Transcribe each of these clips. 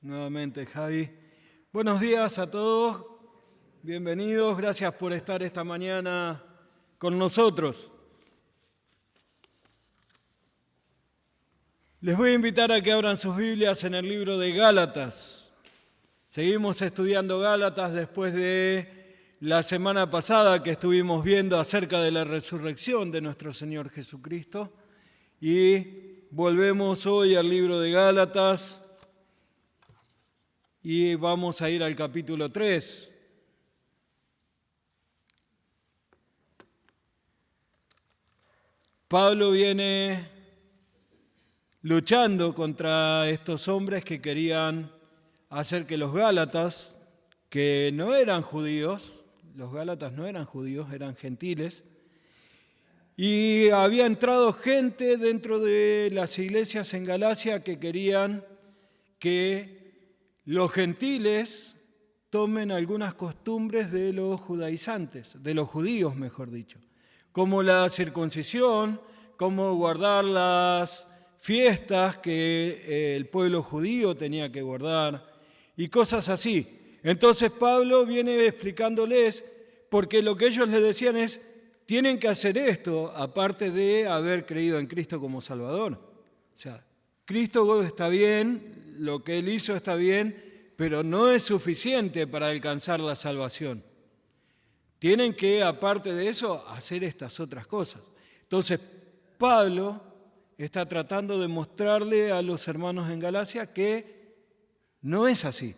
nuevamente, Javi. Buenos días a todos, bienvenidos, gracias por estar esta mañana con nosotros. Les voy a invitar a que abran sus Biblias en el libro de Gálatas. Seguimos estudiando Gálatas después de la semana pasada que estuvimos viendo acerca de la resurrección de nuestro Señor Jesucristo. Y volvemos hoy al libro de Gálatas y vamos a ir al capítulo 3. Pablo viene luchando contra estos hombres que querían hacer que los gálatas, que no eran judíos, los gálatas no eran judíos, eran gentiles, y había entrado gente dentro de las iglesias en Galacia que querían que los gentiles tomen algunas costumbres de los judaizantes, de los judíos, mejor dicho, como la circuncisión, como guardar las fiestas que el pueblo judío tenía que guardar y cosas así. Entonces Pablo viene explicándoles, porque lo que ellos le decían es, tienen que hacer esto, aparte de haber creído en Cristo como Salvador. O sea, Cristo está bien, lo que Él hizo está bien, pero no es suficiente para alcanzar la salvación. Tienen que, aparte de eso, hacer estas otras cosas. Entonces, Pablo está tratando de mostrarle a los hermanos en Galacia que no es así,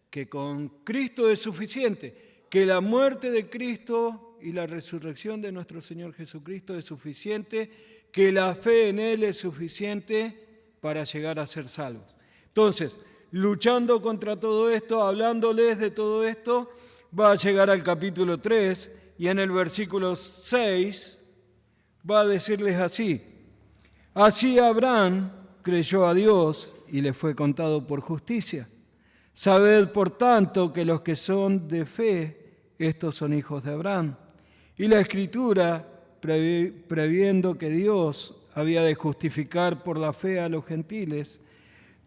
que con Cristo es suficiente, que la muerte de Cristo y la resurrección de nuestro Señor Jesucristo es suficiente, que la fe en Él es suficiente para llegar a ser salvos. Entonces, luchando contra todo esto, hablándoles de todo esto, va a llegar al capítulo 3 y en el versículo 6 va a decirles así: así Abraham creyó a Dios y le fue contado por justicia. Sabed, por tanto, que los que son de fe, estos son hijos de Abraham. Y la Escritura, previendo que Dios había de justificar por la fe a los gentiles,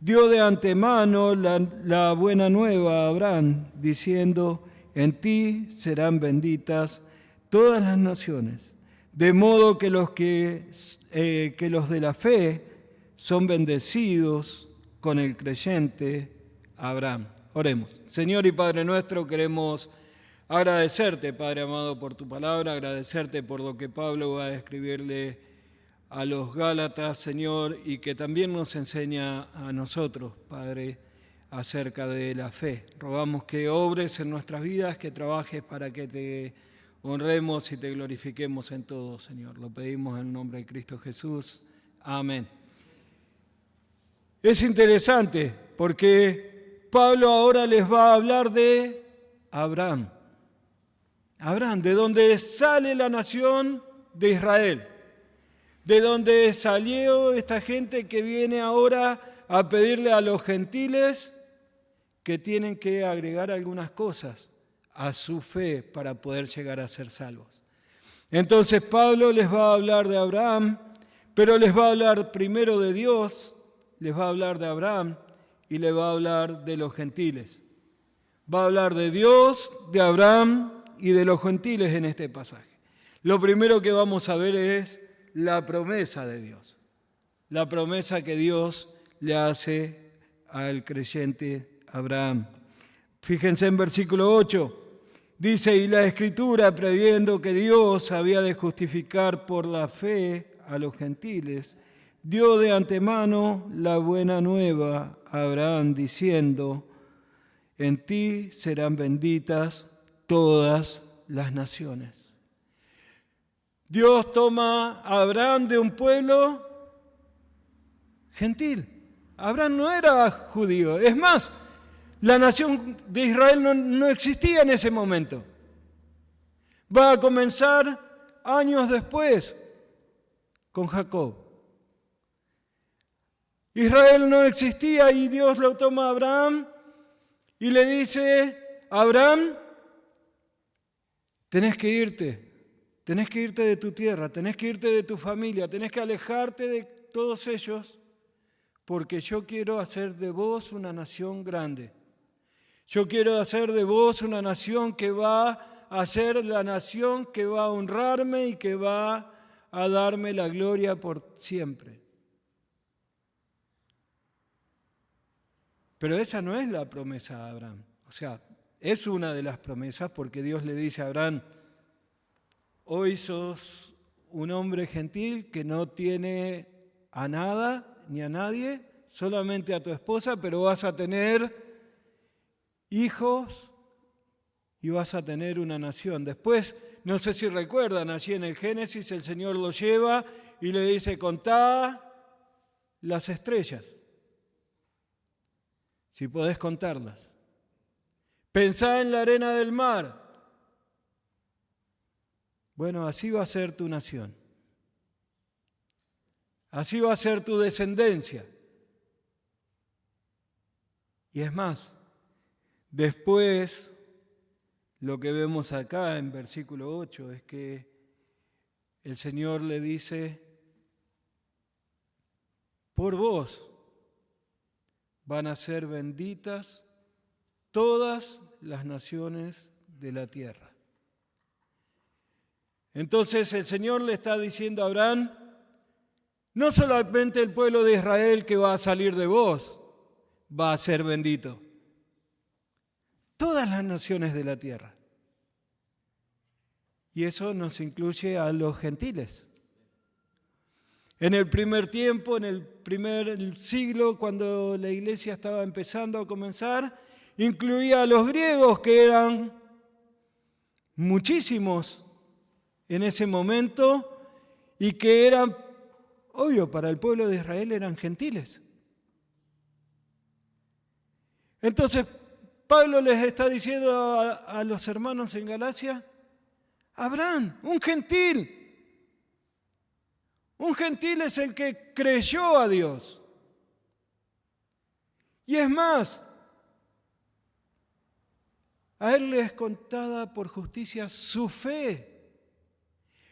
dio de antemano la buena nueva a Abraham, diciendo: en ti serán benditas todas las naciones. De modo que los de la fe son bendecidos con el creyente Abraham. Oremos. Señor y Padre nuestro, queremos agradecerte, Padre amado, por tu palabra, agradecerte por lo que Pablo va a escribirle a los Gálatas, Señor, y que también nos enseña a nosotros, Padre, acerca de la fe. Rogamos que obres en nuestras vidas, que trabajes para que te honremos y te glorifiquemos en todo, Señor. Lo pedimos en el nombre de Cristo Jesús. Amén. Es interesante porque Pablo ahora les va a hablar de Abraham. Abraham, de donde sale la nación de Israel, de donde salió esta gente que viene ahora a pedirle a los gentiles que tienen que agregar algunas cosas a su fe para poder llegar a ser salvos. Entonces Pablo les va a hablar de Abraham, pero les va a hablar primero de Dios, les va a hablar de Abraham y les va a hablar de los gentiles. Va a hablar de Dios, de Abraham y de los gentiles en este pasaje. Lo primero que vamos a ver es la promesa de Dios, la promesa que Dios le hace al creyente Abraham. Fíjense en versículo 8, dice: y la Escritura, previendo que Dios había de justificar por la fe a los gentiles, dio de antemano la buena nueva a Abraham, diciendo: en ti serán benditas todas las naciones. Dios toma a Abraham de un pueblo gentil. Abraham no era judío. Es más, la nación de Israel no existía en ese momento. Va a comenzar años después con Jacob. Israel no existía y Dios lo toma a Abraham y le dice: Abraham, tenés que irte de tu tierra, tenés que irte de tu familia, tenés que alejarte de todos ellos, porque yo quiero hacer de vos una nación grande. Yo quiero hacer de vos una nación que va a ser la nación que va a honrarme y que va a darme la gloria por siempre. Pero esa no es la promesa de Abraham. O sea, es una de las promesas porque Dios le dice a Abraham, hoy sos un hombre gentil que no tiene a nada ni a nadie, solamente a tu esposa, pero vas a tener hijos y vas a tener una nación. Después, no sé si recuerdan, allí en el Génesis el Señor lo lleva y le dice, contá las estrellas, si podés contarlas. Pensá en la arena del mar. Bueno, así va a ser tu nación. Así va a ser tu descendencia. Y es más, después lo que vemos acá en versículo 8 es que el Señor le dice, por vos van a ser benditas todas las naciones de la tierra. Entonces el Señor le está diciendo a Abraham, no solamente el pueblo de Israel que va a salir de vos va a ser bendito, todas las naciones de la tierra. Y eso nos incluye a los gentiles. En el primer tiempo, en el primer siglo, cuando la iglesia estaba empezando a comenzar, incluía a los griegos, que eran muchísimos en ese momento y que eran, obvio, para el pueblo de Israel eran gentiles. Entonces, Pablo les está diciendo a los hermanos en Galacia, Abraham, un gentil es el que creyó a Dios. Y es más, a él le es contada por justicia su fe.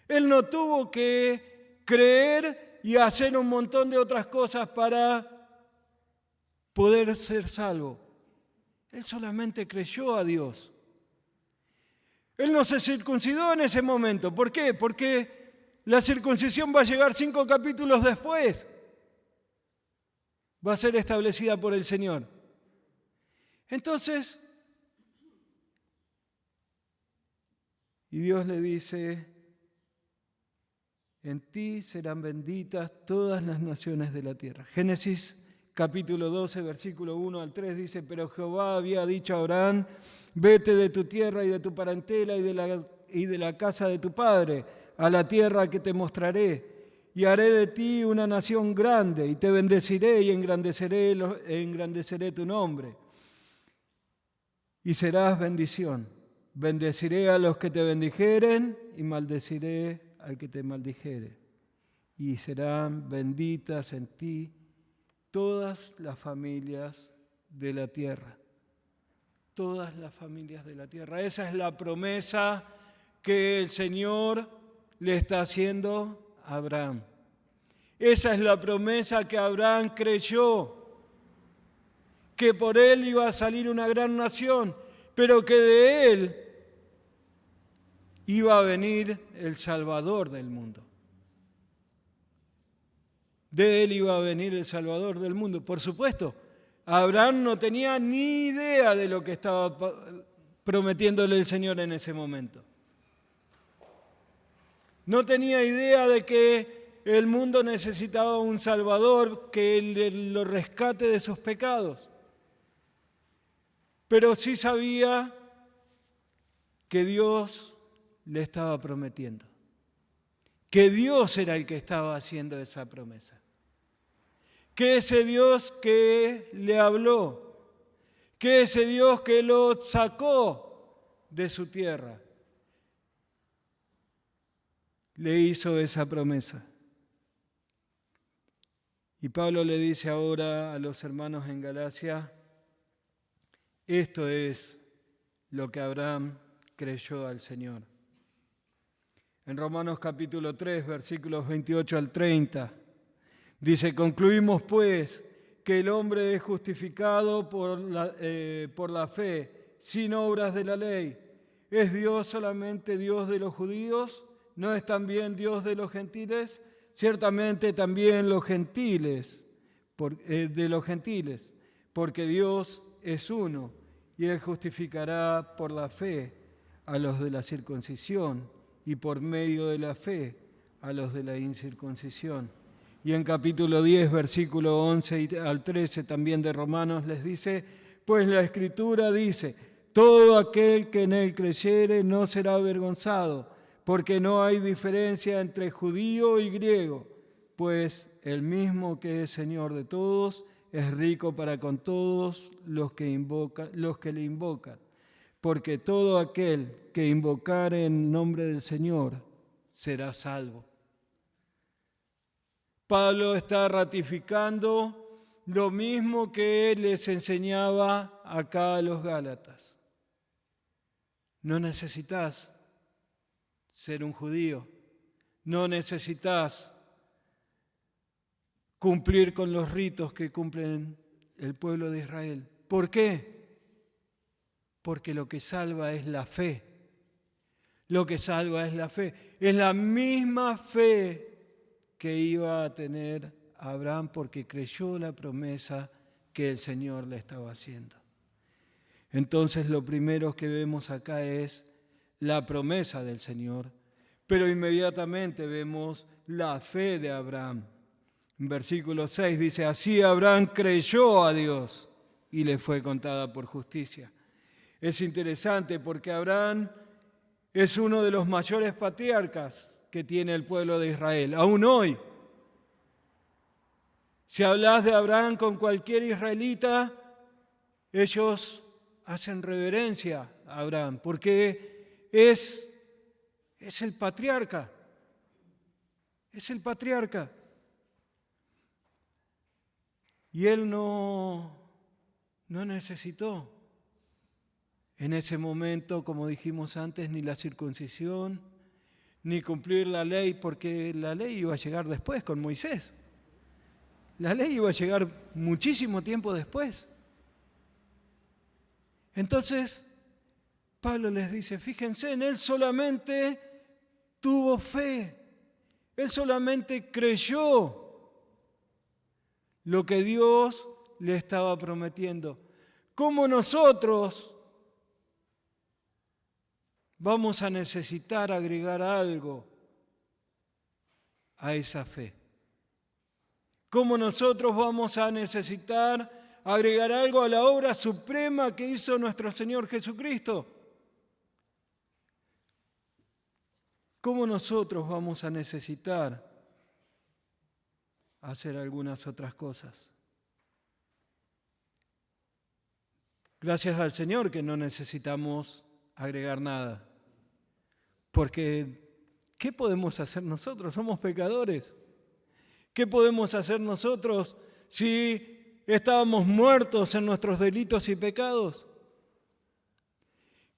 Él no tuvo que creer y hacer un montón de otras cosas para poder ser salvo. Él solamente creyó a Dios. Él no se circuncidó en ese momento. ¿Por qué? Porque la circuncisión va a llegar 5 capítulos después. Va a ser establecida por el Señor. Entonces, y Dios le dice, en ti serán benditas todas las naciones de la tierra. Génesis capítulo 12, versículo 1 al 3 dice, pero Jehová había dicho a Abraham, vete de tu tierra y de tu parentela y de la casa de tu padre, a la tierra que te mostraré, y haré de ti una nación grande, y te bendeciré y engrandeceré tu nombre, y serás bendición. Bendeciré a los que te bendijeren, y maldeciré al que te maldijere, y serán benditas en ti todas las familias de la tierra. Todas las familias de la tierra. Esa es la promesa que el Señor le está haciendo a Abraham. Esa es la promesa que Abraham creyó, que por él iba a salir una gran nación, pero que de él iba a venir el Salvador del mundo. De él iba a venir el Salvador del mundo. Por supuesto, Abraham no tenía ni idea de lo que estaba prometiéndole el Señor en ese momento. No tenía idea de que el mundo necesitaba un Salvador que lo rescate de sus pecados. Pero sí sabía que Dios le estaba prometiendo, que Dios era el que estaba haciendo esa promesa, que ese Dios que le habló, que ese Dios que lo sacó de su tierra, le hizo esa promesa. Y Pablo le dice ahora a los hermanos en Galacia, esto es lo que Abraham creyó al Señor. En Romanos capítulo 3, versículos 28 al 30, dice, concluimos pues que el hombre es justificado por la fe, sin obras de la ley. ¿Es Dios solamente Dios de los judíos? ¿No es también Dios de los gentiles? Ciertamente también los gentiles, de los gentiles, porque Dios es uno, y Él justificará por la fe a los de la circuncisión, y por medio de la fe a los de la incircuncisión. Y en capítulo 10, versículo 11 al 13 también de Romanos les dice, pues la Escritura dice, todo aquel que en él creyere no será avergonzado, porque no hay diferencia entre judío y griego, pues el mismo que es Señor de todos es rico para con todos los que le invocan, porque todo aquel que invocare en nombre del Señor será salvo. Pablo está ratificando lo mismo que él les enseñaba acá a los Gálatas. No necesitas ser un judío, no necesitas cumplir con los ritos que cumplen el pueblo de Israel. ¿Por qué? Porque lo que salva es la fe. Lo que salva es la fe. Es la misma fe que iba a tener Abraham porque creyó la promesa que el Señor le estaba haciendo. Entonces lo primero que vemos acá es la promesa del Señor, pero inmediatamente vemos la fe de Abraham. En versículo 6 dice, así Abraham creyó a Dios y le fue contada por justicia. Es interesante porque Abraham es uno de los mayores patriarcas que tiene el pueblo de Israel, aún hoy. Si hablas de Abraham con cualquier israelita, ellos hacen reverencia a Abraham, porque es el patriarca, es el patriarca. Y él no necesitó en ese momento, como dijimos antes, ni la circuncisión, ni cumplir la ley, porque la ley iba a llegar después con Moisés. La ley iba a llegar muchísimo tiempo después. Entonces, Pablo les dice, fíjense, en él solamente tuvo fe, él solamente creyó lo que Dios le estaba prometiendo. ¿Cómo nosotros vamos a necesitar agregar algo a esa fe? ¿Cómo nosotros vamos a necesitar agregar algo a la obra suprema que hizo nuestro Señor Jesucristo? ¿Cómo nosotros vamos a necesitar hacer algunas otras cosas? Gracias al Señor que no necesitamos agregar nada. Porque, ¿qué podemos hacer nosotros? Somos pecadores. ¿Qué podemos hacer nosotros si estábamos muertos en nuestros delitos y pecados?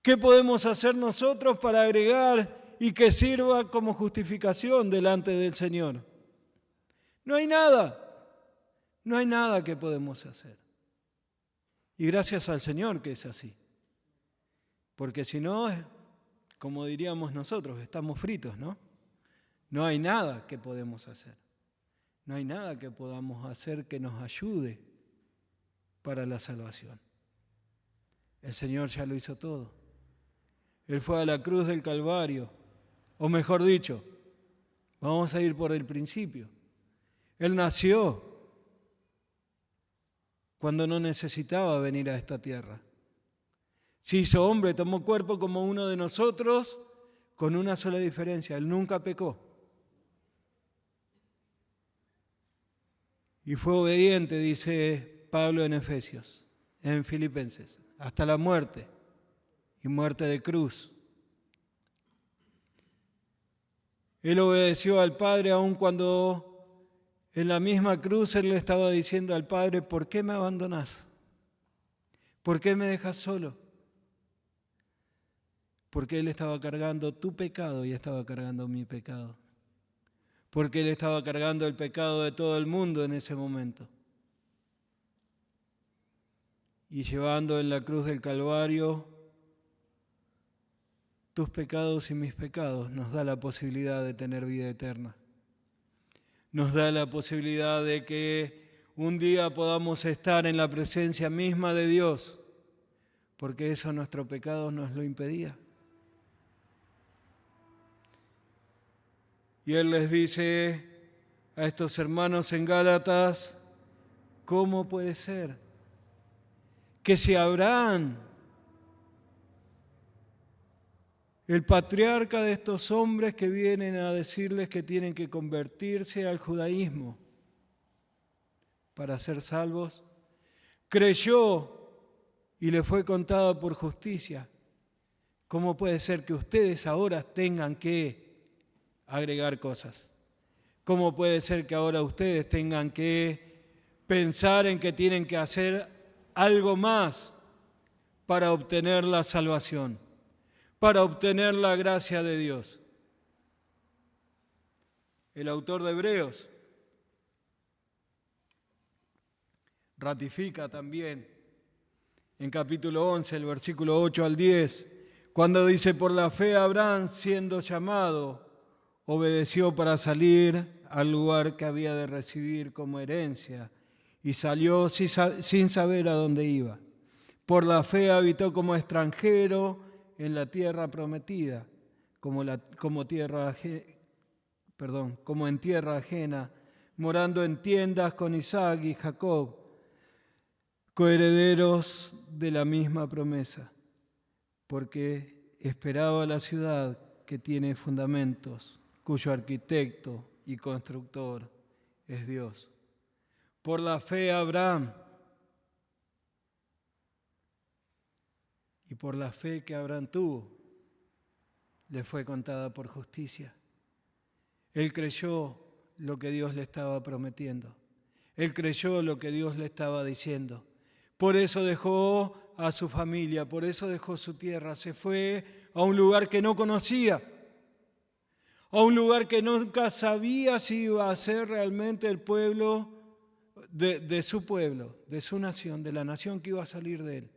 ¿Qué podemos hacer nosotros para agregar y que sirva como justificación delante del Señor? No hay nada que podemos hacer. Y gracias al Señor que es así. Porque si no, como diríamos nosotros, estamos fritos, ¿no? No hay nada que podemos hacer. No hay nada que podamos hacer que nos ayude para la salvación. El Señor ya lo hizo todo. Él fue a la cruz del Calvario, o mejor dicho, vamos a ir por el principio. Él nació cuando no necesitaba venir a esta tierra. Se hizo hombre, tomó cuerpo como uno de nosotros, con una sola diferencia: Él nunca pecó. Y fue obediente, dice Pablo en Efesios, en Filipenses, hasta la muerte, y muerte de cruz. Él obedeció al Padre aun cuando en la misma cruz Él le estaba diciendo al Padre: ¿por qué me abandonás? ¿Por qué me dejas solo? Porque Él estaba cargando tu pecado y estaba cargando mi pecado. Porque Él estaba cargando el pecado de todo el mundo en ese momento. y llevando en la cruz del Calvario tus pecados y mis pecados, nos da la posibilidad de tener vida eterna. Nos da la posibilidad de que un día podamos estar en la presencia misma de Dios, porque eso nuestro pecado nos lo impedía. Y Él les dice a estos hermanos en Gálatas, ¿cómo puede ser que si Abraham, el patriarca de estos hombres que vienen a decirles que tienen que convertirse al judaísmo para ser salvos, creyó y le fue contado por justicia? ¿Cómo puede ser que ustedes ahora tengan que agregar cosas? ¿Cómo puede ser que ahora ustedes tengan que pensar en que tienen que hacer algo más para obtener la salvación, para obtener la gracia de Dios? El autor de Hebreos ratifica también en capítulo 11, el versículo 8 al 10, cuando dice, por la fe Abraham, siendo llamado, obedeció para salir al lugar que había de recibir como herencia y salió sin saber a dónde iba. Por la fe habitó como extranjero en la tierra prometida, como en tierra ajena, morando en tiendas con Isaac y Jacob, coherederos de la misma promesa, porque esperaba la ciudad que tiene fundamentos, cuyo arquitecto y constructor es Dios. Por la fe Abraham, y por la fe que Abraham tuvo, le fue contada por justicia. Él creyó lo que Dios le estaba prometiendo. Él creyó lo que Dios le estaba diciendo. Por eso dejó a su familia, por eso dejó su tierra, se fue a un lugar que no conocía, a un lugar que nunca sabía si iba a ser realmente el pueblo de su pueblo, de su nación, de la nación que iba a salir de él.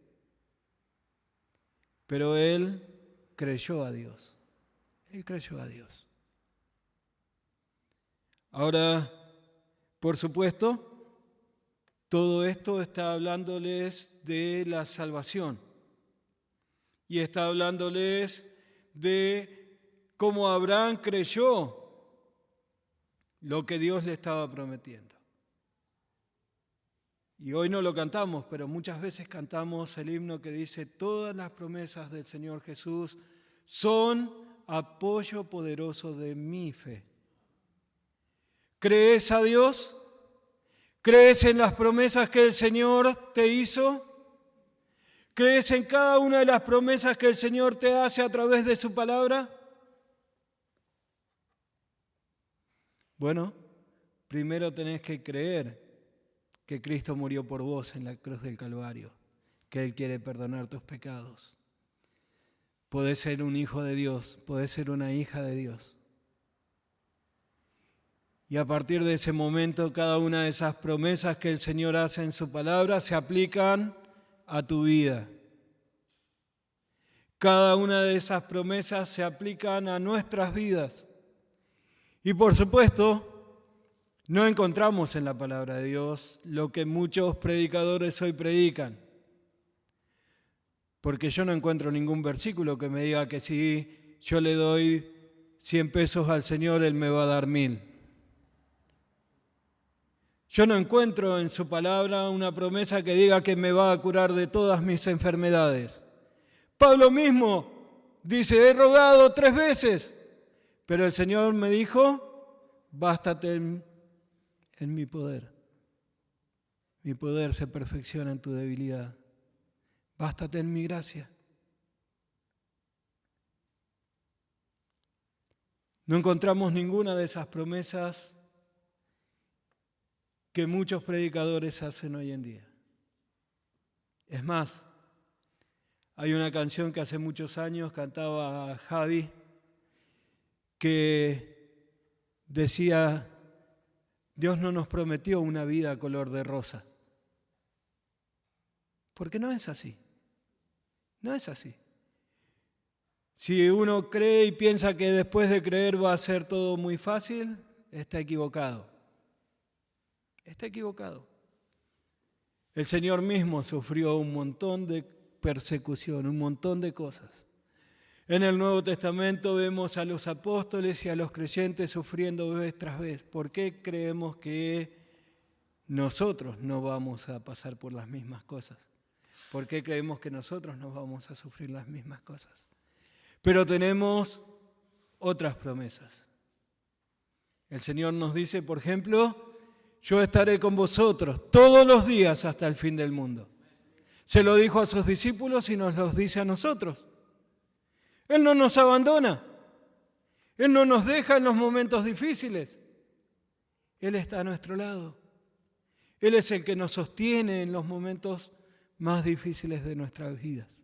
Pero él creyó a Dios, él creyó a Dios. Ahora, por supuesto, todo esto está hablándoles de la salvación y está hablándoles de cómo Abraham creyó lo que Dios le estaba prometiendo. Y hoy no lo cantamos, pero muchas veces cantamos el himno que dice, todas las promesas del Señor Jesús son apoyo poderoso de mi fe. ¿Crees a Dios? ¿Crees en las promesas que el Señor te hizo? ¿Crees en cada una de las promesas que el Señor te hace a través de su palabra? Bueno, primero tenés que creer que Cristo murió por vos en la cruz del Calvario, que Él quiere perdonar tus pecados. Podés ser un hijo de Dios, podés ser una hija de Dios. Y a partir de ese momento, cada una de esas promesas que el Señor hace en su palabra se aplican a tu vida. Cada una de esas promesas se aplican a nuestras vidas. Y por supuesto, no encontramos en la palabra de Dios lo que muchos predicadores hoy predican. Porque yo no encuentro ningún versículo que me diga que si yo le doy 100 pesos al Señor, Él me va a dar 1000. Yo no encuentro en su palabra una promesa que diga que me va a curar de todas mis enfermedades. Pablo mismo dice, he rogado 3 veces, pero el Señor me dijo, bástate en mi poder. Mi poder se perfecciona en tu debilidad. Bástate en mi gracia. No encontramos ninguna de esas promesas que muchos predicadores hacen hoy en día. Es más, hay una canción que hace muchos años cantaba Javi que decía, Dios no nos prometió una vida color de rosa. Porque no es así. No es así. Si uno cree y piensa que después de creer va a ser todo muy fácil, está equivocado. Está equivocado. El Señor mismo sufrió un montón de persecución, un montón de cosas. En el Nuevo Testamento vemos a los apóstoles y a los creyentes sufriendo vez tras vez. ¿Por qué creemos que nosotros no vamos a pasar por las mismas cosas? ¿Por qué creemos que nosotros no vamos a sufrir las mismas cosas? Pero tenemos otras promesas. El Señor nos dice, por ejemplo, yo estaré con vosotros todos los días hasta el fin del mundo. Se lo dijo a sus discípulos y nos lo dice a nosotros. Él no nos abandona. Él no nos deja en los momentos difíciles. Él está a nuestro lado. Él es el que nos sostiene en los momentos más difíciles de nuestras vidas.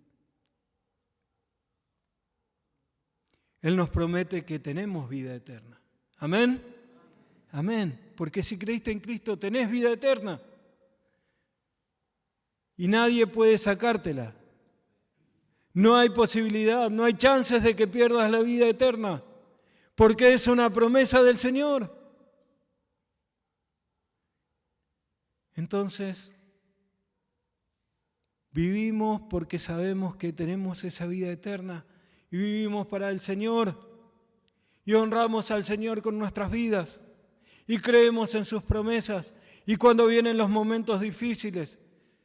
Él nos promete que tenemos vida eterna. ¿Amén? Amén. Porque si creíste en Cristo tenés vida eterna. Y nadie puede sacártela. No hay posibilidad, no hay chances de que pierdas la vida eterna. Porque es una promesa del Señor. Entonces, vivimos porque sabemos que tenemos esa vida eterna y vivimos para el Señor y honramos al Señor con nuestras vidas y creemos en sus promesas. Y cuando vienen los momentos difíciles,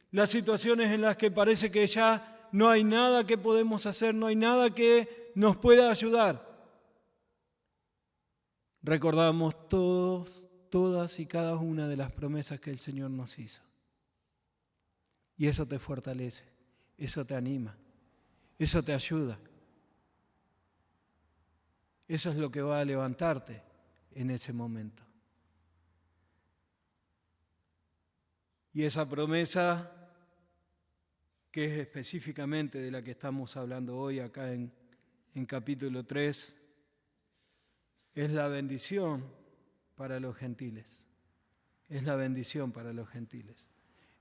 las situaciones en las que parece que ya no hay nada que podemos hacer, no hay nada que nos pueda ayudar, recordamos todas y cada una de las promesas que el Señor nos hizo. Y eso te fortalece, eso te anima, eso te ayuda. Eso es lo que va a levantarte en ese momento. Y esa promesa, que es específicamente de la que estamos hablando hoy acá en capítulo 3, es la bendición para los gentiles. Es la bendición para los gentiles.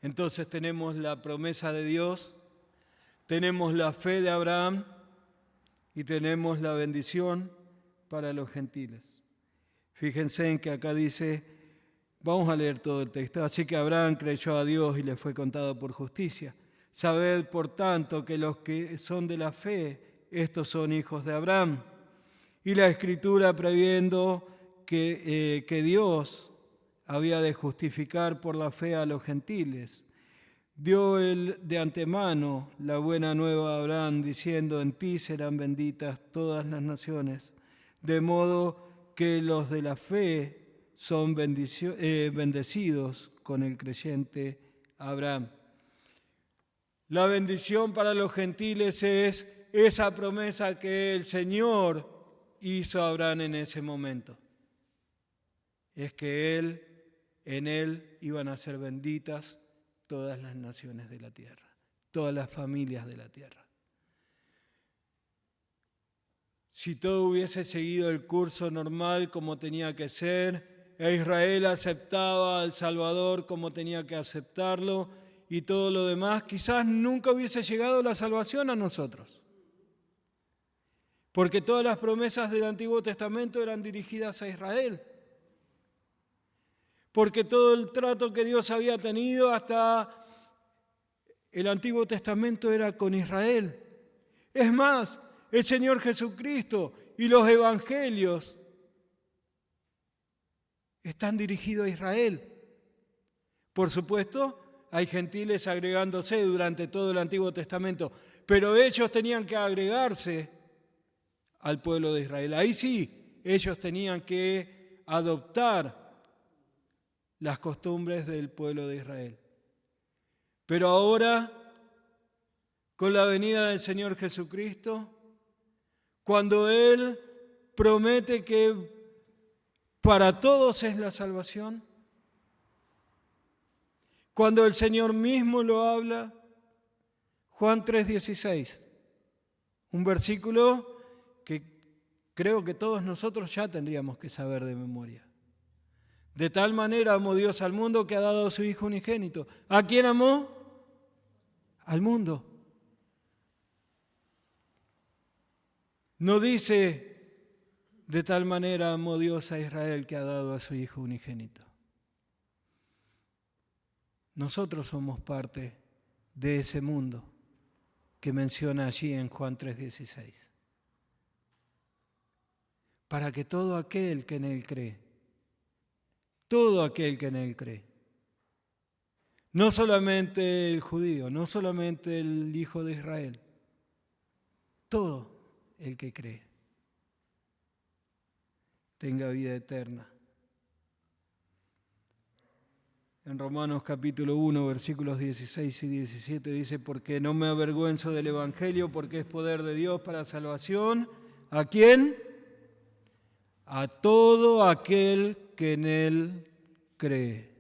Entonces tenemos la promesa de Dios, tenemos la fe de Abraham y tenemos la bendición para los gentiles. Fíjense en que acá dice, vamos a leer todo el texto, así que Abraham creyó a Dios y le fue contado por justicia. Sabed, por tanto, que los que son de la fe, estos son hijos de Abraham. Y la Escritura, previendo que Dios había de justificar por la fe a los gentiles, dio él de antemano la buena nueva a Abraham, diciendo, en ti serán benditas todas las naciones, de modo que los de la fe son bendecidos con el creyente Abraham. La bendición para los gentiles es esa promesa que el Señor hizo a Abraham en ese momento. Es que en él iban a ser benditas todas las naciones de la tierra, todas las familias de la tierra. Si todo hubiese seguido el curso normal como tenía que ser, e Israel aceptaba al Salvador como tenía que aceptarlo y todo lo demás, quizás nunca hubiese llegado la salvación a nosotros. Porque todas las promesas del Antiguo Testamento eran dirigidas a Israel. Porque todo el trato que Dios había tenido hasta el Antiguo Testamento era con Israel. Es más, el Señor Jesucristo y los evangelios están dirigidos a Israel. Por supuesto, hay gentiles agregándose durante todo el Antiguo Testamento, pero ellos tenían que agregarse al pueblo de Israel. Ahí sí, ellos tenían que adoptar las costumbres del pueblo de Israel. Pero ahora, con la venida del Señor Jesucristo, cuando Él promete que para todos es la salvación, cuando el Señor mismo lo habla, Juan 3:16, un versículo que creo que todos nosotros ya tendríamos que saber de memoria. De tal manera amó Dios al mundo que ha dado a su Hijo unigénito. ¿A quién amó? al mundo. No dice, de tal manera amó Dios a Israel que ha dado a su Hijo unigénito. Nosotros somos parte de ese mundo que menciona allí en Juan 3:16. Para que todo aquel que en Él cree, todo aquel que en Él cree, no solamente el judío, no solamente el hijo de Israel, todo el que cree, tenga vida eterna. En Romanos capítulo 1, versículos 16 y 17 dice, porque no me avergüenzo del Evangelio, porque es poder de Dios para salvación. ¿A quién? A todo aquel que en Él cree.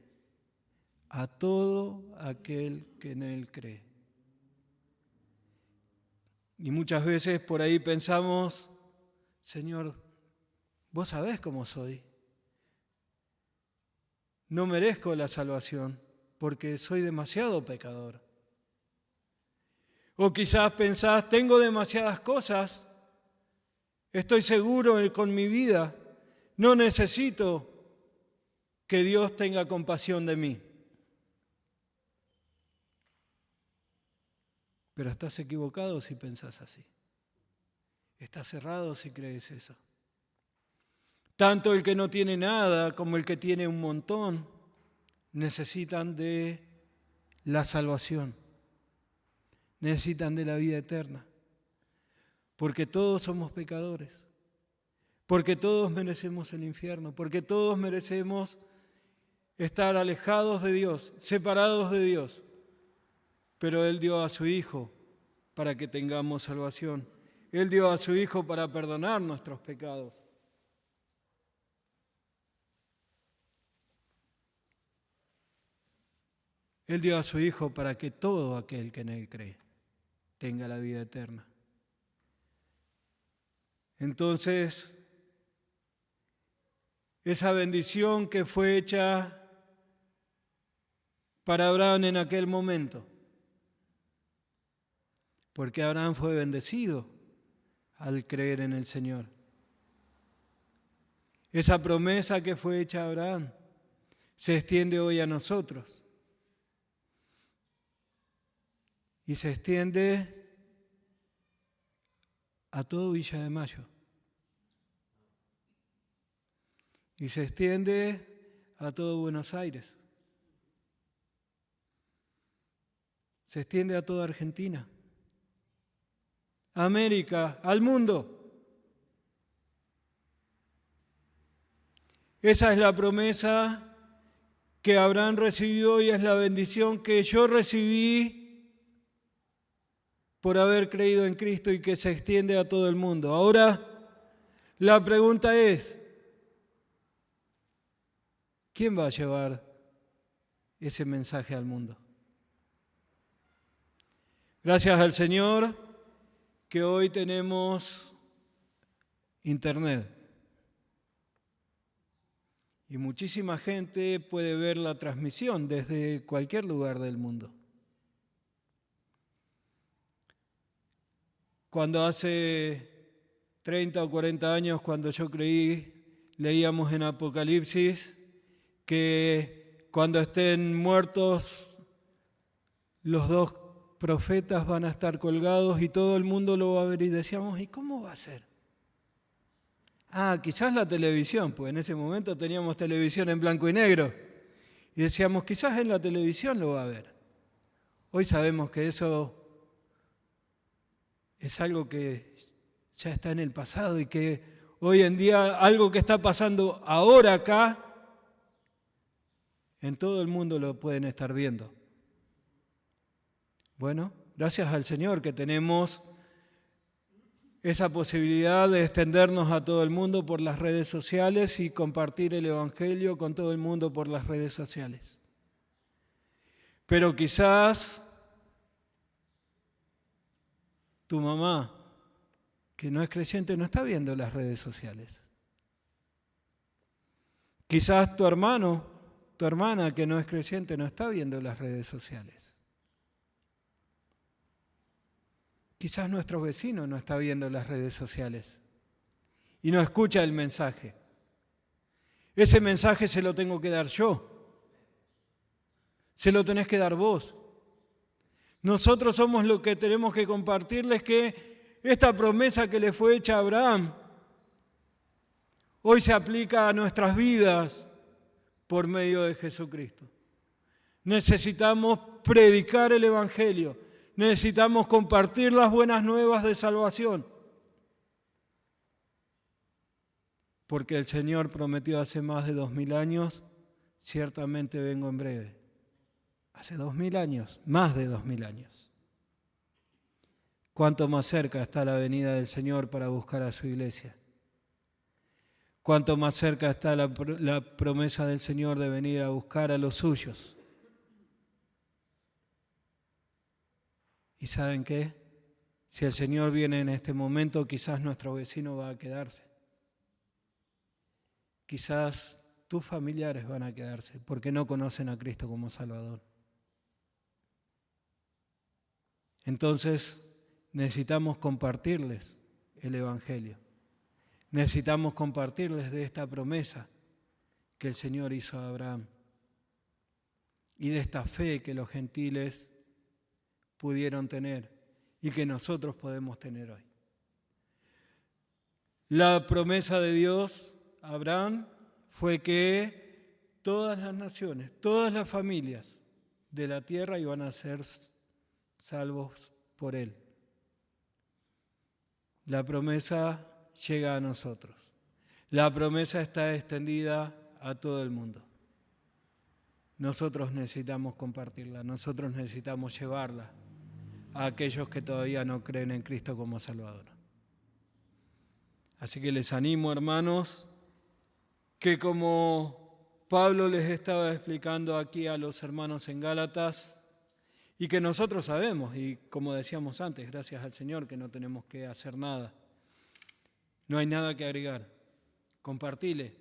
A todo aquel que en Él cree. Y muchas veces por ahí pensamos, Señor, vos sabés cómo soy. No merezco la salvación porque soy demasiado pecador. O quizás pensás, tengo demasiadas cosas, estoy seguro con mi vida, no necesito que Dios tenga compasión de mí. Pero estás equivocado si pensás así. Estás cerrado si crees eso. Tanto el que no tiene nada como el que tiene un montón necesitan de la salvación, necesitan de la vida eterna, porque todos somos pecadores, porque todos merecemos el infierno, porque todos merecemos estar alejados de Dios, separados de Dios, pero Él dio a su Hijo para que tengamos salvación. Él dio a su Hijo para perdonar nuestros pecados. Él dio a su Hijo para que todo aquel que en Él cree tenga la vida eterna. Entonces, esa bendición que fue hecha para Abraham en aquel momento, porque Abraham fue bendecido al creer en el Señor. Esa promesa que fue hecha a Abraham se extiende hoy a nosotros. Y se extiende a todo Villa de Mayo. Y se extiende a todo Buenos Aires. Se extiende a toda Argentina, a América, al mundo. Esa es la promesa que Abraham recibió y es la bendición que yo recibí por haber creído en Cristo y que se extiende a todo el mundo. Ahora, la pregunta es, ¿quién va a llevar ese mensaje al mundo? Gracias al Señor que hoy tenemos Internet. Y muchísima gente puede ver la transmisión desde cualquier lugar del mundo. Cuando hace 30 o 40 años, cuando yo creí, leíamos en Apocalipsis que cuando estén muertos los dos profetas van a estar colgados y todo el mundo lo va a ver y decíamos, ¿y cómo va a ser? Quizás la televisión, pues en ese momento teníamos televisión en blanco y negro y decíamos, quizás en la televisión lo va a ver. Hoy sabemos que eso es algo que ya está en el pasado y que hoy en día algo que está pasando ahora acá, en todo el mundo lo pueden estar viendo. Bueno, gracias al Señor que tenemos esa posibilidad de extendernos a todo el mundo por las redes sociales y compartir el Evangelio con todo el mundo por las redes sociales. Pero quizás tu mamá, que no es creyente, no está viendo las redes sociales. Quizás tu hermano, tu hermana, que no es creyente, no está viendo las redes sociales. Quizás nuestro vecino no está viendo las redes sociales y no escucha el mensaje. Ese mensaje se lo tengo que dar yo. Se lo tenés que dar vos. Nosotros somos los que tenemos que compartirles que esta promesa que le fue hecha a Abraham hoy se aplica a nuestras vidas por medio de Jesucristo. Necesitamos predicar el Evangelio. Necesitamos compartir las buenas nuevas de salvación. Porque el Señor prometió hace más de 2000 años, ciertamente vengo en breve. Hace 2000 años, más de 2000 años. ¿Cuánto más cerca está la venida del Señor para buscar a su iglesia? ¿Cuánto más cerca está la promesa del Señor de venir a buscar a los suyos? ¿Y saben qué? Si el Señor viene en este momento, quizás nuestro vecino va a quedarse. Quizás tus familiares van a quedarse porque no conocen a Cristo como Salvador. Entonces necesitamos compartirles el Evangelio. Necesitamos compartirles de esta promesa que el Señor hizo a Abraham y de esta fe que los gentiles pudieron tener y que nosotros podemos tener hoy. La promesa de Dios a Abraham fue que todas las naciones, todas las familias de la tierra iban a ser salvos por él. La promesa llega a nosotros. La promesa está extendida a todo el mundo. Nosotros necesitamos compartirla, nosotros necesitamos llevarla a aquellos que todavía no creen en Cristo como Salvador. Así que les animo, hermanos, que como Pablo les estaba explicando aquí a los hermanos en Gálatas, y que nosotros sabemos, y como decíamos antes, gracias al Señor que no tenemos que hacer nada. No hay nada que agregar. Compartile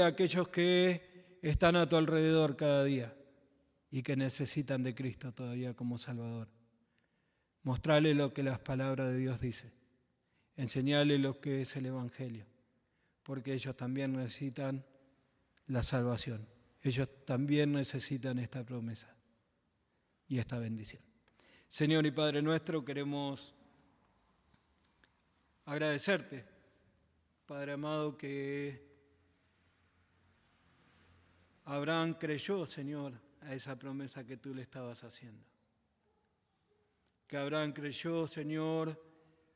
a aquellos que están a tu alrededor cada día y que necesitan de Cristo todavía como Salvador. Mostrarle lo que las palabras de Dios dicen. Enseñarle lo que es el Evangelio, porque ellos también necesitan la salvación. Ellos también necesitan esta promesa y esta bendición. Señor y Padre nuestro, queremos agradecerte, Padre amado, que Abraham creyó, Señor, a esa promesa que tú le estabas haciendo. Que Abraham creyó, Señor,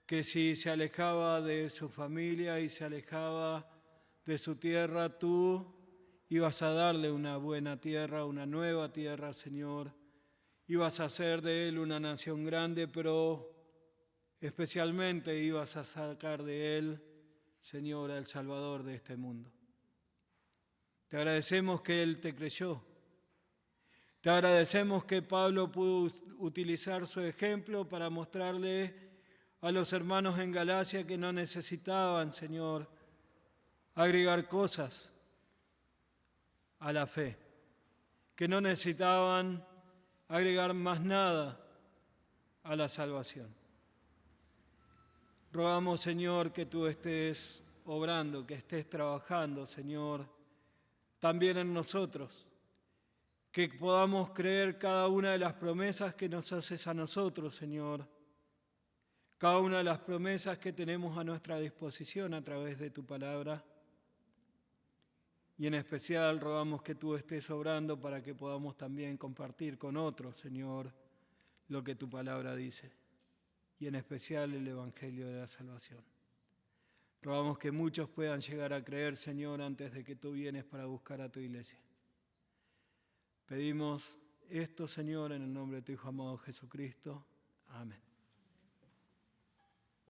que si se alejaba de su familia y se alejaba de su tierra, tú ibas a darle una buena tierra, una nueva tierra, Señor. Ibas a hacer de él una nación grande, pero especialmente ibas a sacar de él, Señor, al Salvador de este mundo. Te agradecemos que él te creyó. Te agradecemos que Pablo pudo utilizar su ejemplo para mostrarle a los hermanos en Galacia que no necesitaban, Señor, agregar cosas a la fe, que no necesitaban agregar más nada a la salvación. Rogamos, Señor, que tú estés obrando, que estés trabajando, Señor, también en nosotros, que podamos creer cada una de las promesas que nos haces a nosotros, Señor, cada una de las promesas que tenemos a nuestra disposición a través de tu palabra. Y en especial rogamos que tú estés obrando para que podamos también compartir con otros, Señor, lo que tu palabra dice. Y en especial el Evangelio de la salvación. Rogamos que muchos puedan llegar a creer, Señor, antes de que tú vienes para buscar a tu iglesia. Pedimos esto, Señor, en el nombre de tu Hijo amado Jesucristo. Amén.